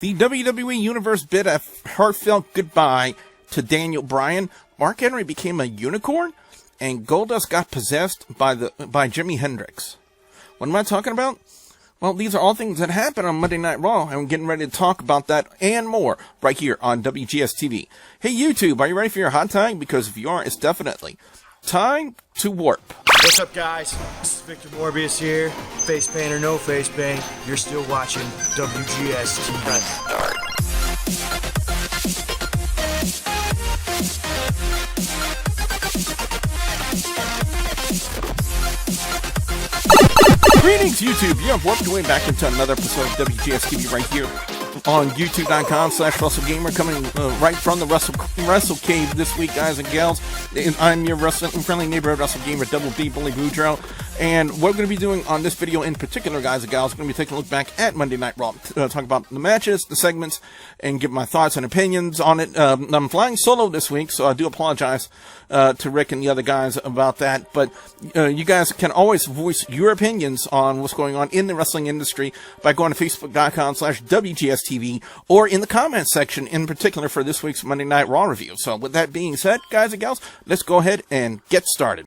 The WWE Universe bid a heartfelt goodbye to Daniel Bryan. Mark Henry became a unicorn, and Goldust got possessed by Jimi Hendrix. What am I talking about? Well, these are all things that happened on Monday Night Raw, and we're getting ready to talk about that and more right here on WGS-TV. Hey, YouTube, are you ready for your hot tag? Because if you are, it's definitely time to warp. What's up, guys? This is Victor Morbius here. Face paint or no face paint, you're still watching WGS-TV. Start. Greetings, YouTube. You have warped your way back into another episode of WGS-TV right here on youtube.com/WrestleGamer, coming right from the Wrestle Cave this week, guys and gals. I'm your friendly neighborhood Wrestle Gamer, Double B Bully Boudreaux, and what we're going to be doing on this video in particular, guys and gals, we're going to be taking a look back at Monday Night Raw, talk about the matches, the segments, and give my thoughts and opinions on it. I'm flying solo this week, so I do apologize to Rick and the other guys about that, but you guys can always voice your opinions on what's going on in the wrestling industry by going to facebook.com/WGS-TV or in the comments section, in particular for this week's Monday Night Raw review. So with that being said, guys and gals, let's go ahead and get started.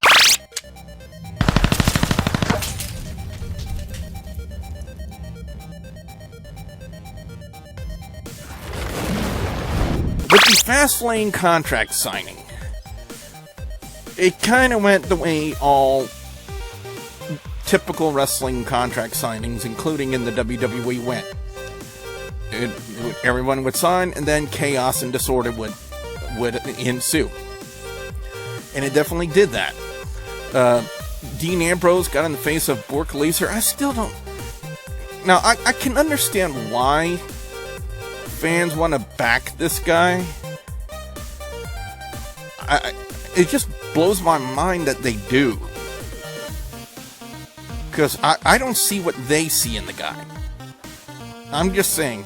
With the Fastlane contract signing, it kind of went the way all typical wrestling contract signings, including in the WWE, went. Everyone would sign, and then chaos and disorder would ensue. And it definitely did that. Dean Ambrose got in the face of Brock Lesnar. I still don't... Now, I can understand why fans want to back this guy. It just blows my mind that they do. Because I don't see what they see in the guy. I'm just saying.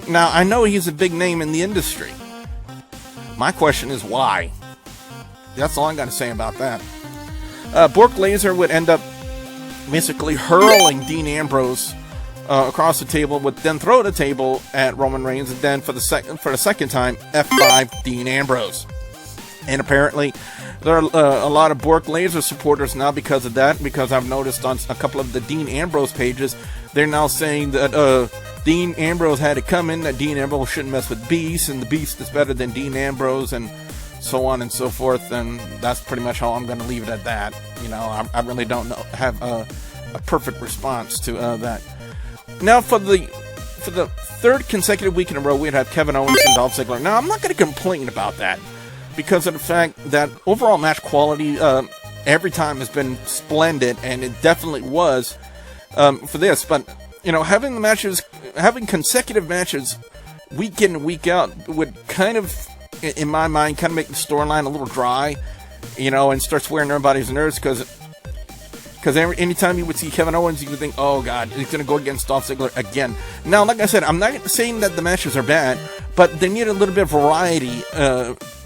Now, I know he's a big name in the industry. My question is why? That's all I got to say about that. Brock Lesnar would end up basically hurling Dean Ambrose across the table, would then throw the table at Roman Reigns, and then for the second time, F5 Dean Ambrose. And apparently, there are a lot of Brock Lesnar supporters now because of that, because I've noticed on a couple of the Dean Ambrose pages, they're now saying that Dean Ambrose had it coming, that Dean Ambrose shouldn't mess with Beast, and the Beast is better than Dean Ambrose, and so on and so forth. And that's pretty much how I'm going to leave it at that. You know, I really don't have a perfect response to that. Now, for the third consecutive week in a row, we'd have Kevin Owens and Dolph Ziggler. Now, I'm not going to complain about that, because of the fact that overall match quality every time has been splendid, and it definitely was for this. But, you know, having consecutive matches week in and week out would kind of, in my mind, kind of make the storyline a little dry, you know, and starts wearing everybody's nerves, because anytime you would see Kevin Owens, you would think, oh god, he's going to go against Dolph Ziggler again. Now, like I said, I'm not saying that the matches are bad, but they need a little bit of variety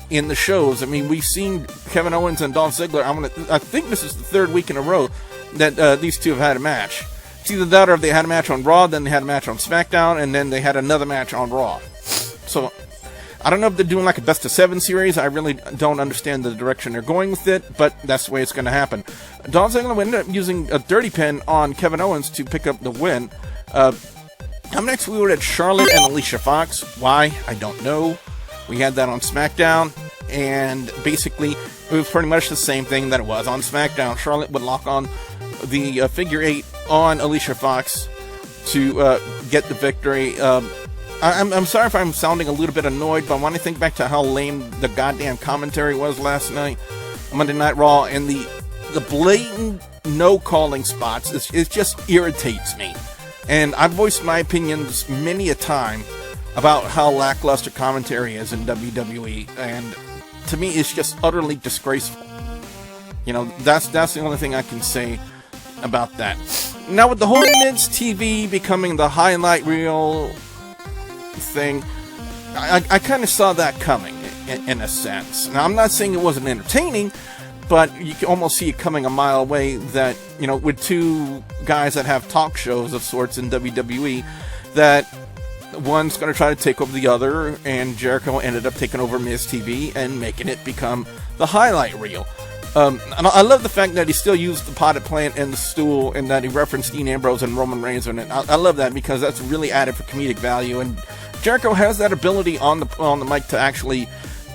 in the shows. I mean, we've seen Kevin Owens and Dolph Ziggler. I think this is the third week in a row that these two have had a match. It's either that or they had a match on Raw, then they had a match on SmackDown, and then they had another match on Raw. So, I don't know if they're doing like a best of 7 series. I really don't understand the direction they're going with it, but that's the way it's going to happen. Dolph Ziggler ended up using a dirty pin on Kevin Owens to pick up the win. Up next, we would have Charlotte and Alicia Fox. Why? I don't know. We had that on SmackDown, and basically, it was pretty much the same thing that it was on SmackDown. Charlotte would lock on the figure 8 on Alicia Fox to get the victory. I'm sorry if I'm sounding a little bit annoyed, but when I think back to how lame the goddamn commentary was last night, Monday Night Raw, and the blatant no-calling spots, it just irritates me. And I've voiced my opinions many a time about how lackluster commentary is in WWE, and to me, it's just utterly disgraceful. You know, that's the only thing I can say about that. Now, with the whole MizTV becoming the highlight reel thing, I kind of saw that coming in a sense. Now, I'm not saying it wasn't entertaining, but you can almost see it coming a mile away that, you know, with two guys that have talk shows of sorts in WWE, that one's going to try to take over the other, and Jericho ended up taking over MizTV and making it become the highlight reel. And I love the fact that he still used the potted plant and the stool, and that he referenced Dean Ambrose and Roman Reigns in it. I love that because that's really added for comedic value, and Jericho has that ability on the mic to actually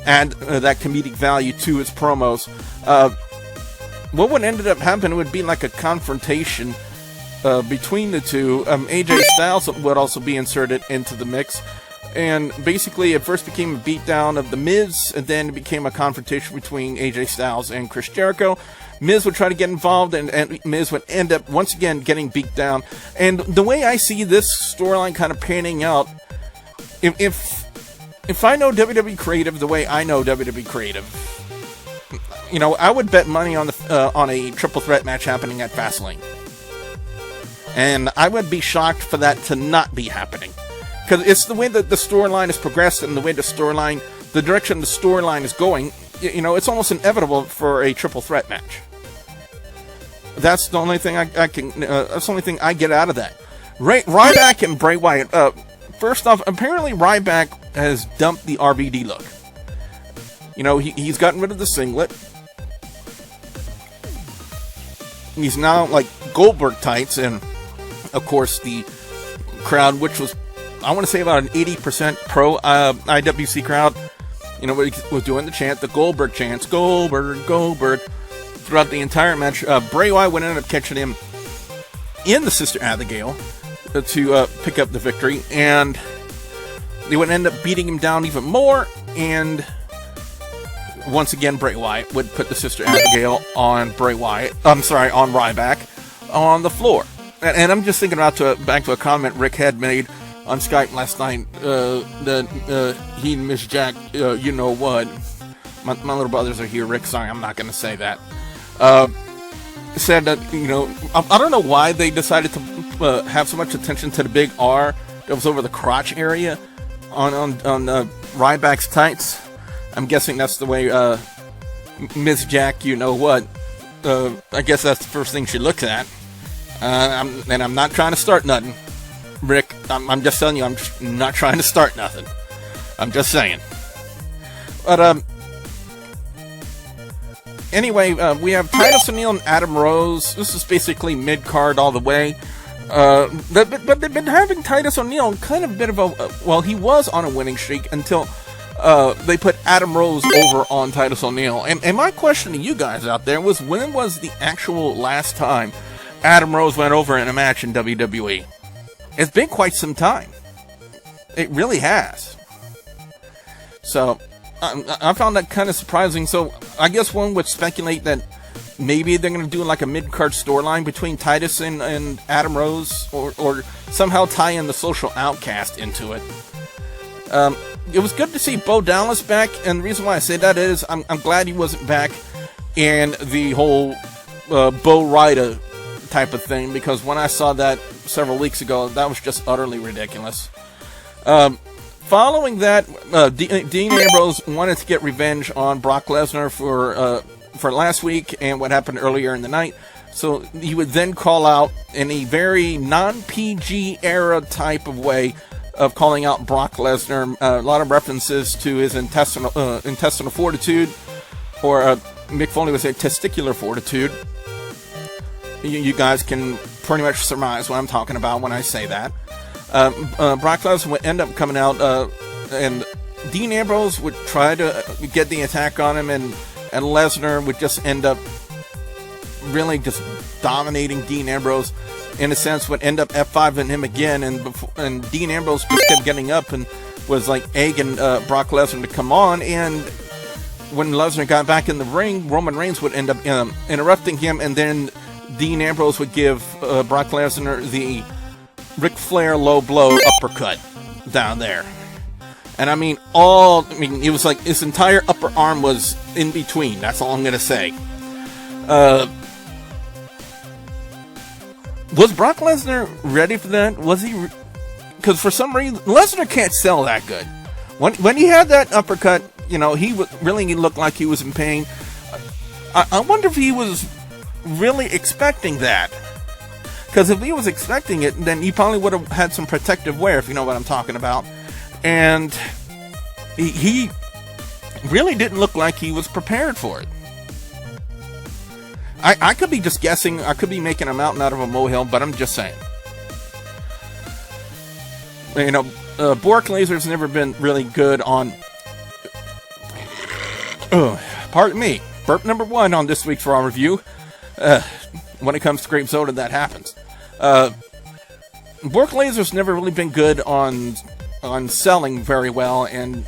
add that comedic value to his promos. What would ended up happening would be like a confrontation between the two. AJ Styles would also be inserted into the mix. And basically, it first became a beatdown of The Miz, and then it became a confrontation between AJ Styles and Chris Jericho. Miz would try to get involved, and Miz would end up, once again, getting beat down. And the way I see this storyline kind of panning out, if I know WWE Creative the way I know WWE Creative, you know, I would bet money on a triple threat match happening at Fastlane. And I would be shocked for that to not be happening. Because it's the way that the storyline has progressed and the way the direction the storyline is going, you know, it's almost inevitable for a triple threat match. That's the only thing that's the only thing I get out of that. Ryback and Bray Wyatt. First off, apparently Ryback has dumped the RVD look. You know, he's gotten rid of the singlet. He's now like Goldberg tights, and of course the crowd, which was, I want to say, about an 80% pro IWC crowd, you know, was doing the chant, the Goldberg chants, Goldberg, Goldberg, throughout the entire match. Bray Wyatt would end up catching him in the Sister Abigail to pick up the victory, and they would end up beating him down even more, and once again, Bray Wyatt would put the Sister Abigail on on Ryback on the floor. And I'm just thinking back to a comment Rick had made on Skype last night, that he and Miss Jack, you know what, my little brothers are here, Rick, sorry, I'm not going to say that, said that, you know, I don't know why they decided to have so much attention to the big R that was over the crotch area on Ryback's tights. I'm guessing that's the way Miss Jack, you know what, I guess that's the first thing she looks at. I'm not trying to start nothing, Rick. I'm just telling you, I'm just not trying to start nothing. I'm just saying. But anyway, we have Titus O'Neil and Adam Rose. This is basically mid-card all the way. But they've been having Titus O'Neil kind of a bit of a, he was on a winning streak until they put Adam Rose over on Titus O'Neil. And my question to you guys out there was, when was the actual last time Adam Rose went over in a match in WWE? It's been quite some time. It really has. So, I found that kind of surprising. So, I guess one would speculate that maybe they're going to do like a mid-card storyline between Titus and Adam Rose, or somehow tie in the Social Outcast into it. It was good to see Bo Dallas back, and the reason why I say that is I'm glad he wasn't back in the whole Bo Rida type of thing, because when I saw that several weeks ago, that was just utterly ridiculous. Following that, Dean Ambrose wanted to get revenge on Brock Lesnar for last week and what happened earlier in the night. So he would then call out in a very non-PG era type of way of calling out Brock Lesnar. A lot of references to his intestinal fortitude, or Mick Foley would say testicular fortitude. You guys can pretty much surmise what I'm talking about when I say that. Brock Lesnar would end up coming out, and Dean Ambrose would try to get the attack on him, and Lesnar would just end up really just dominating Dean Ambrose. In a sense, would end up F5ing him again, and Dean Ambrose just kept getting up and was like egging Brock Lesnar to come on. And when Lesnar got back in the ring, Roman Reigns would end up interrupting him, and then Dean Ambrose would give Brock Lesnar the Ric Flair low blow uppercut down there. And I mean, it was like his entire upper arm was in between. That's all I'm going to say. Was Brock Lesnar ready for that? Was he? Because for some reason, Lesnar can't sell that good. When he had that uppercut, you know, he really looked like he was in pain. I wonder if he was really expecting that. Because if he was expecting it, then he probably would have had some protective wear, if you know what I'm talking about. And he really didn't look like he was prepared for it. I could be just guessing. I could be making a mountain out of a molehill, but I'm just saying. You know, Bork Laser's never been really good on... pardon me. Burp number 1 on this week's Raw review. When it comes to grape soda, that happens. Bork Laser's never really been good on selling very well, and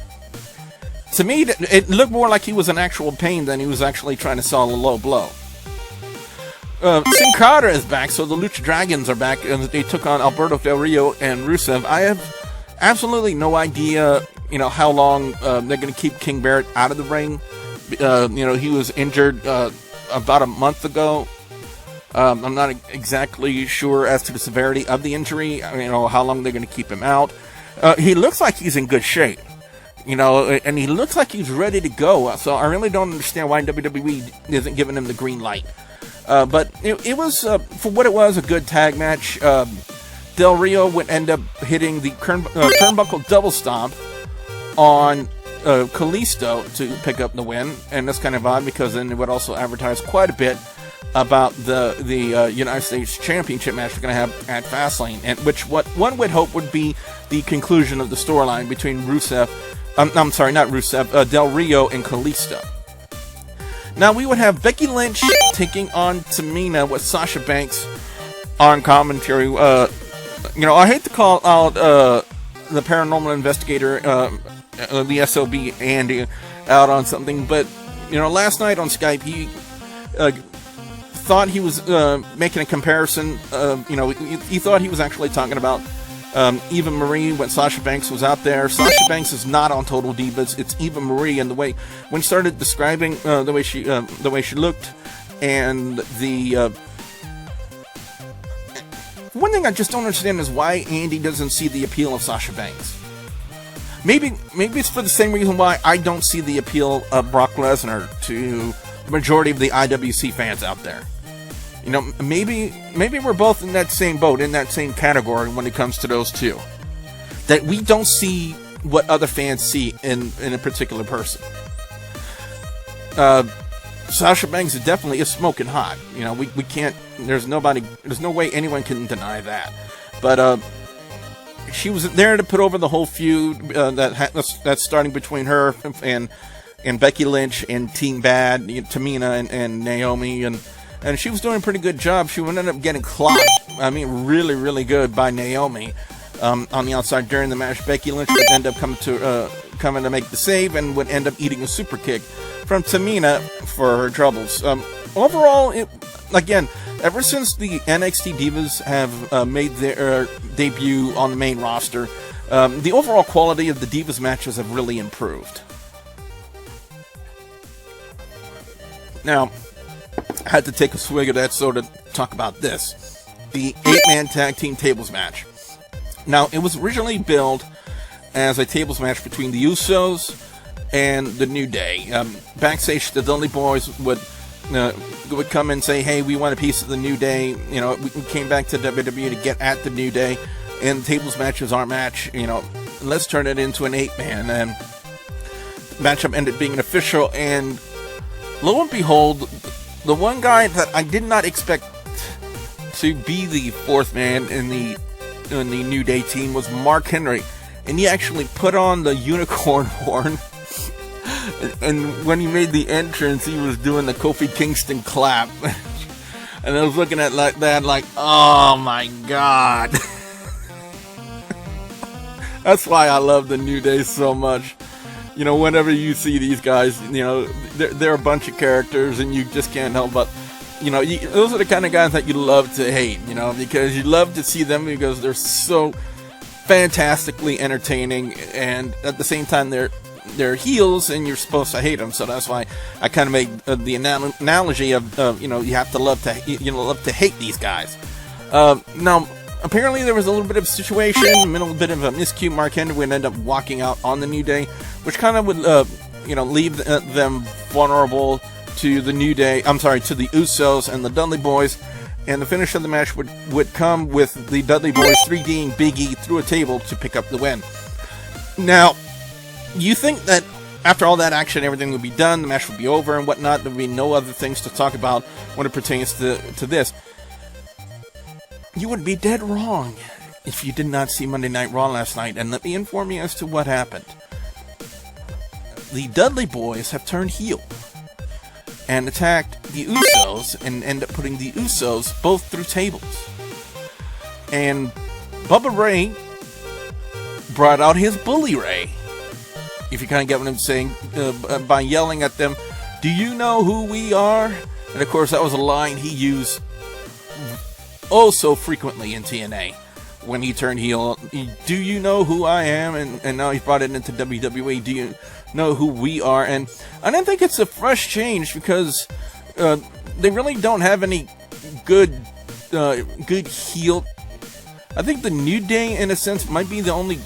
to me, it looked more like he was an actual pain than he was actually trying to sell a low blow. Sin Cara is back, so the Lucha Dragons are back, and they took on Alberto Del Rio and Rusev. I have absolutely no idea, you know, how long they're going to keep King Barrett out of the ring. You know, he was injured about a month ago. I'm not exactly sure as to the severity of the injury, you know, how long they're going to keep him out. He looks like he's in good shape, you know, and he looks like he's ready to go. So I really don't understand why WWE isn't giving him the green light. But it was, for what it was, a good tag match. Del Rio would end up hitting the turnbuckle double stomp on Kalisto to pick up the win. And that's kind of odd because then it would also advertise quite a bit about the United States Championship match we're going to have at Fastlane, and which what one would hope would be the conclusion of the storyline between Rusev, I'm sorry, not Rusev, Del Rio and Kalisto. Now we would have Becky Lynch taking on Tamina with Sasha Banks on commentary. You know, I hate to call out the paranormal investigator, the SOB Andy, out on something, but you know, last night on Skype he thought he was making a comparison. You know, he thought he was actually talking about Eva Marie when Sasha Banks was out there. Sasha Banks is not on Total Divas. It's Eva Marie, and the way when he started describing the way she looked, and the one thing I just don't understand is why Andy doesn't see the appeal of Sasha Banks. Maybe it's for the same reason why I don't see the appeal of Brock Lesnar to the majority of the IWC fans out there. You know, maybe we're both in that same boat, in that same category when it comes to those two. That we don't see what other fans see in a particular person. Sasha Banks definitely is smoking hot. You know, we can't, there's no way anyone can deny that. But she was there to put over the whole feud that's starting between her and Becky Lynch and Team Bad, Tamina and Naomi, and she was doing a pretty good job. She would end up getting clocked, I mean, really, really good by Naomi on the outside during the match. Becky Lynch would end up coming to make the save and would end up eating a super kick from Tamina for her troubles. Overall, again, ever since the NXT Divas have made their debut on the main roster, the overall quality of the Divas matches have really improved. Now, I had to take a swig of that soda to talk about this. The 8-man tag team tables match. Now, it was originally billed as a tables match between the Usos and the New Day. Backstage, the Dudley Boys would come and say, hey, we want a piece of the New Day. You know, we came back to WWE to get at the New Day, and the tables match is our match. You know, let's turn it into an 8-man. And the matchup ended up being an official, and lo and behold, the one guy that I did not expect to be the 4th man in the New Day team was Mark Henry, and he actually put on the unicorn horn. And when he made the entrance, he was doing the Kofi Kingston clap. And I was looking at that like, oh my god. That's why I love the New Day so much. You know, whenever you see these guys, you know, they're a bunch of characters, and you just can't help but, you know, those are the kind of guys that you love to hate, you know, because you love to see them because they're so fantastically entertaining, and at the same time they're heels, and you're supposed to hate them. So that's why I kind of made the analogy of, you know, you have to love to hate these guys. Now, apparently there was a little bit of a situation, a little bit of a miscue. Mark Henry would end up walking out on the New Day, which kind of would, you know, leave them vulnerable to the New Day. I'm sorry, to the Usos and the Dudley Boys. And the finish of the match would come with the Dudley Boys 3D'ing Big E through a table to pick up the win. Now, you think that after all that action, everything would be done, the match would be over and whatnot, there would be no other things to talk about when it pertains to this. You would be dead wrong if you did not see Monday Night Raw last night, and let me inform you as to what happened. The Dudley Boys have turned heel and attacked the Usos and end up putting the Usos both through tables. And Bubba Ray brought out his Bully Ray, if you kind of get what I'm saying, by yelling at them, "Do you know who we are?" And of course that was a line he used oh so frequently in TNA when he turned heel. "Do you know who I am?" And now he's brought it into WWE. "Do you know who we are?" And I don't think it's a fresh change, because they really don't have any good heel. I think the New Day, in a sense, might be the only,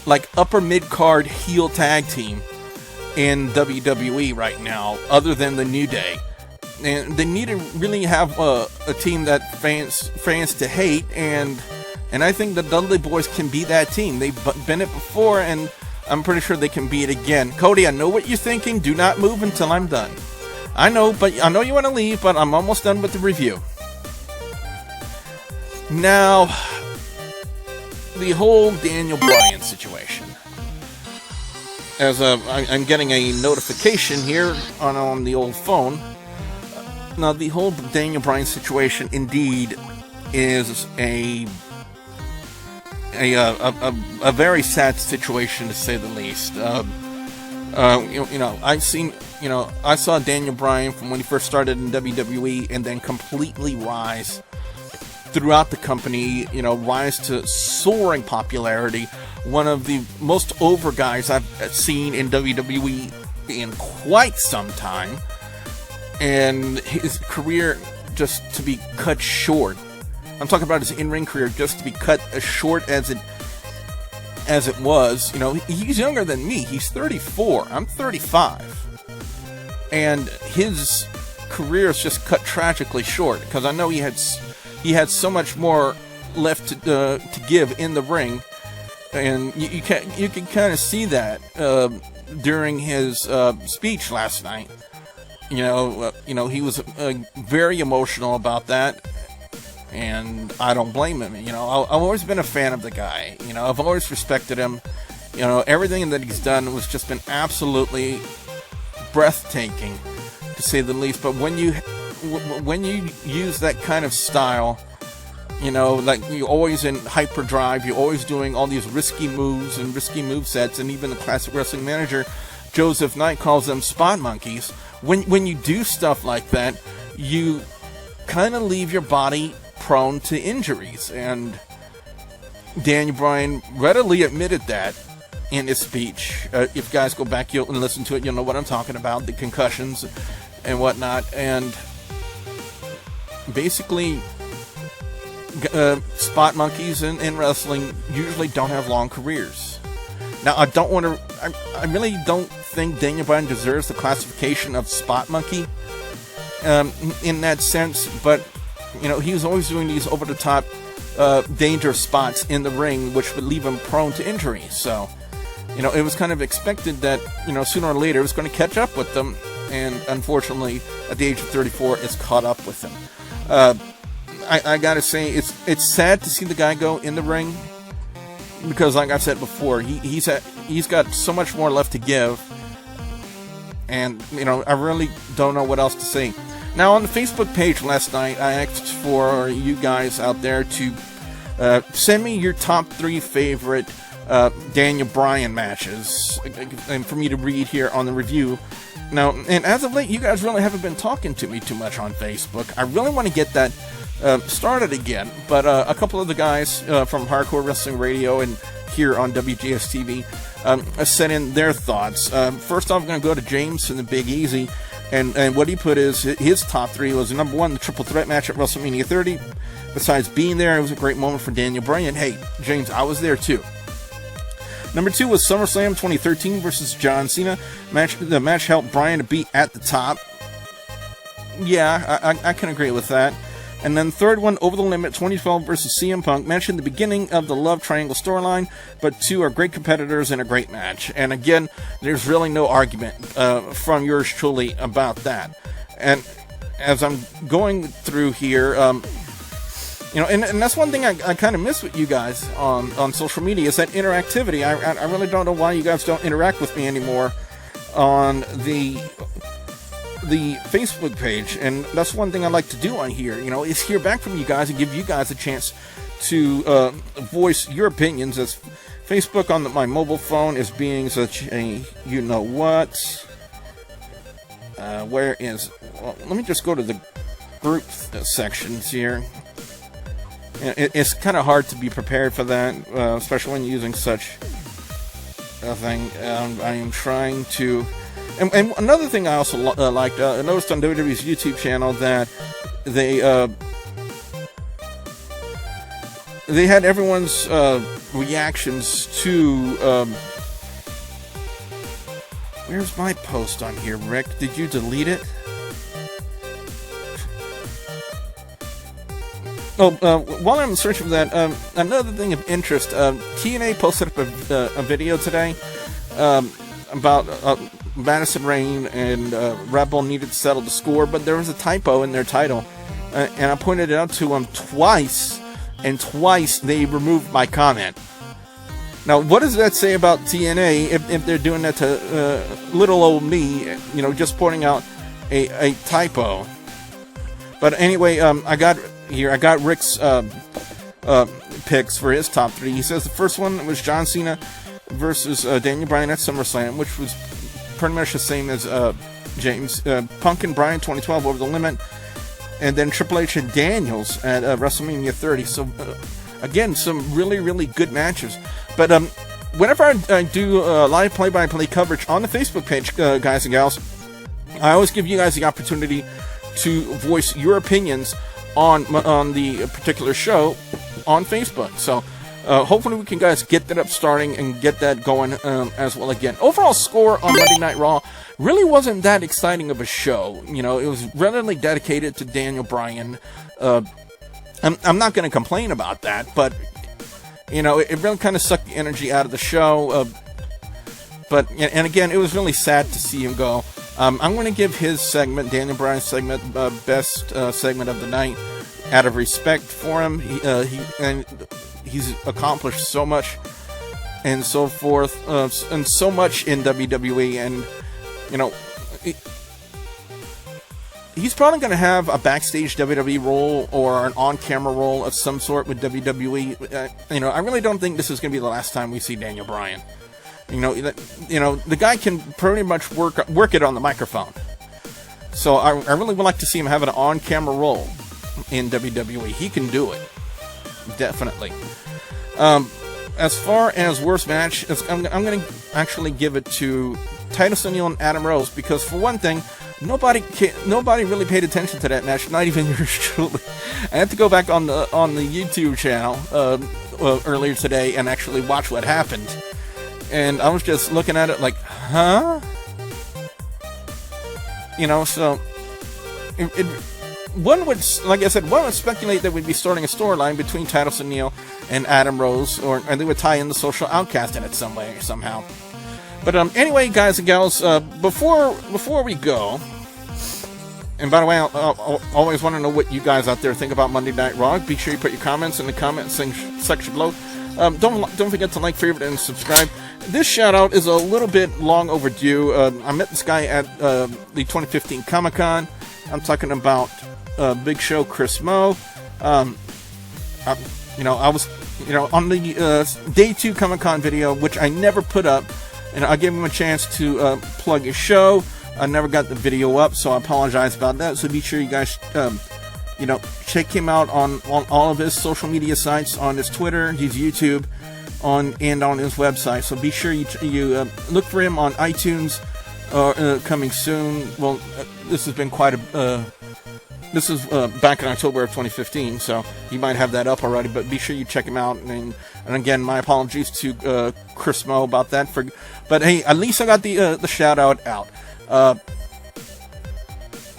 like upper mid-card heel tag team in WWE right now, other than the New Day. And they need to really have a team that fans to hate, and I think the Dudley Boys can be that team. They've been it before, and I'm pretty sure they can be it again. Cody, I know what you're thinking. Do not move until I'm done. I know you want to leave, but I'm almost done with the review. Now, the whole Daniel Bryan situation. As I'm getting a notification here on the old phone. Now, the whole Daniel Bryan situation indeed is a very sad situation, to say the least. I saw Daniel Bryan from when he first started in WWE, and then completely rise throughout the company, rise to soaring popularity. One of the most over guys I've seen in WWE in quite some time. And his career just to be cut short. I'm talking about his in-ring career just to be cut as short as it was. He's younger than me. He's 34. I'm 35. And his career is just cut tragically short, because I know he had so much more left to give in the ring, and you can kind of see that during his speech last night. He was very emotional about that, and I don't blame him. I've always been a fan of the guy. I've always respected him. Everything that he's done has just been absolutely breathtaking, to say the least. But when you use that kind of style, like you're always in hyperdrive, you're always doing all these risky moves and risky movesets, and even the classic wrestling manager Joseph Knight calls them spot monkeys. When you do stuff like that, you kind of leave your body prone to injuries, and Daniel Bryan readily admitted that in his speech. If you guys go back and listen to it, you'll know what I'm talking about, the concussions and whatnot. And basically, spot monkeys in wrestling usually don't have long careers. Now, I really don't think Daniel Bryan deserves the classification of spot monkey in that sense, but he was always doing these over-the-top dangerous spots in the ring, which would leave him prone to injury. So it was kind of expected that sooner or later it was going to catch up with them, and unfortunately at the age of 34 it's caught up with him. I gotta say, it's sad to see the guy go in the ring, because like I said before, he's got so much more left to give, and I really don't know what else to say. Now, on the Facebook page last night, I asked for you guys out there to send me your top 3 favorite Daniel Bryan matches, and for me to read here on the review. Now, and as of late, you guys really haven't been talking to me too much on Facebook. I really want to get that started again, but a couple of the guys from Hardcore Wrestling Radio and here on WGS-TV sent in their thoughts. First off, I'm going to go to James from the Big Easy, and what he put is his top 3 was number 1, the triple threat match at WrestleMania 30. Besides being there, it was a great moment for Daniel Bryan. Hey, James, I was there too. Number 2 was SummerSlam 2013 versus John Cena. The match helped Bryan to be at the top. Yeah, I can agree with that. And then third one, Over the Limit 2012 versus CM Punk. Mentioned the beginning of the Love Triangle storyline, but two are great competitors in a great match. And again, there's really no argument from yours truly about that. And as I'm going through here, you know, and that's one thing I kind of miss with you guys on social media is that interactivity. I really don't know why you guys don't interact with me anymore on the Facebook page, and that's one thing I like to do on here, you know, is hear back from you guys and give you guys a chance to voice your opinions, as Facebook on my mobile phone is being such a you-know-what. Where is... Well, let me just go to the group sections here. It's kind of hard to be prepared for that, especially when using such a thing. I am trying to... And another thing I also liked, I noticed on WWE's YouTube channel that they had everyone's reactions to... where's my post on here, Rick? Did you delete it? Oh, while I'm searching for that, another thing of interest, TNA posted up a video today about Madison Rain and Red Bull needed to settle the score, but there was a typo in their title, and I pointed it out to them twice, and twice they removed my comment. Now, what does that say about TNA if they're doing that to little old me, you know, just pointing out a typo? But anyway, I got Rick's picks for his top three. He says the first one was John Cena versus Daniel Bryan at SummerSlam, which was pretty much the same as James. Punk and Bryan 2012 Over the Limit, and then Triple H and Daniels at WrestleMania 30. So again, some really, really good matches. But whenever I do live play-by-play coverage on the Facebook page, guys and gals, I always give you guys the opportunity to voice your opinions on the particular show on Facebook. So hopefully we can guys get that up starting and get that going as well again. Overall score on Monday Night Raw really wasn't that exciting of a show. You know, it was relatively dedicated to Daniel Bryan. I'm not going to complain about that, but you know, it really kind of sucked the energy out of the show. But again, it was really sad to see him go. I'm going to give his segment, Daniel Bryan's segment, best segment of the night, out of respect for him. He's accomplished so much and so forth, and so much in WWE, and you know, he's probably going to have a backstage WWE role or an on-camera role of some sort with WWE. You know, I really don't think this is going to be the last time we see Daniel Bryan. You know, the guy can pretty much work it on the microphone. So I really would like to see him have an on-camera role in WWE. He can do it, definitely. As far as worst match, I'm going to actually give it to Titus O'Neil and Adam Rose, because for one thing, nobody really paid attention to that match. Not even yours truly. I had to go back on the YouTube channel earlier today and actually watch what happened. And I was just looking at it like, huh? You know, so one would, like I said, one would speculate that we'd be starting a storyline between Titus O'Neil and Adam Rose, or they would tie in the Social Outcast in it some way or somehow. But anyway, guys and gals, before we go, and by the way, I always want to know what you guys out there think about Monday Night Raw. Be sure you put your comments in the comment section below. Don't forget to like, favorite, and subscribe. This shout out is a little bit long overdue. I met this guy at the 2015 Comic-Con. I'm talking about Big Show Chris Mo. I was on the Day 2 Comic-Con video, which I never put up, and I gave him a chance to plug his show. I never got the video up, so I apologize about that. So be sure you guys check him out on all of his social media sites, on his Twitter, his YouTube, and on his website. So be sure you look for him on iTunes coming soon. Well, this has been quite a... this is back in October of 2015, so you might have that up already, but be sure you check him out. And again, my apologies to Chris Mo about that. But hey, at least I got the shout-out out.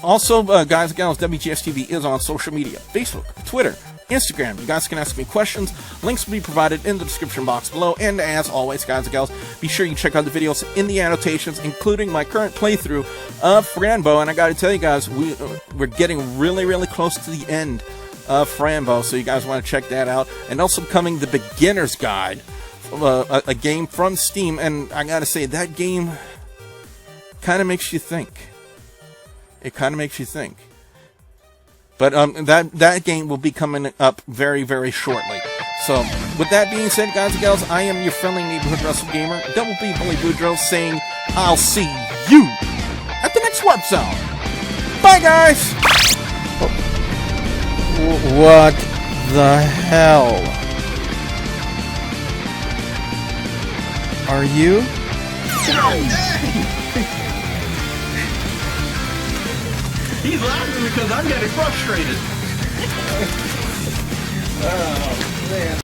Also, guys and gals, WGS-TV is on social media. Facebook, Twitter, Instagram. You guys can ask me questions. Links will be provided in the description box below. And as always, guys and gals, be sure you check out the videos in the annotations, including my current playthrough of Frambo. And I got to tell you guys, we're getting really, really close to the end of Frambo, so you guys want to check that out. And also coming the beginner's guide, a game from Steam. And I got to say, that game kind of makes you think. It kind of makes you think. But that game will be coming up very, very shortly. So, with that being said, guys and gals, I am your friendly neighborhood wrestle gamer, Double B Bully Boudreaux, saying, I'll see you at the next Warp Zone. Bye, guys! What the hell? Are you? He's laughing because I'm getting frustrated. Oh, man.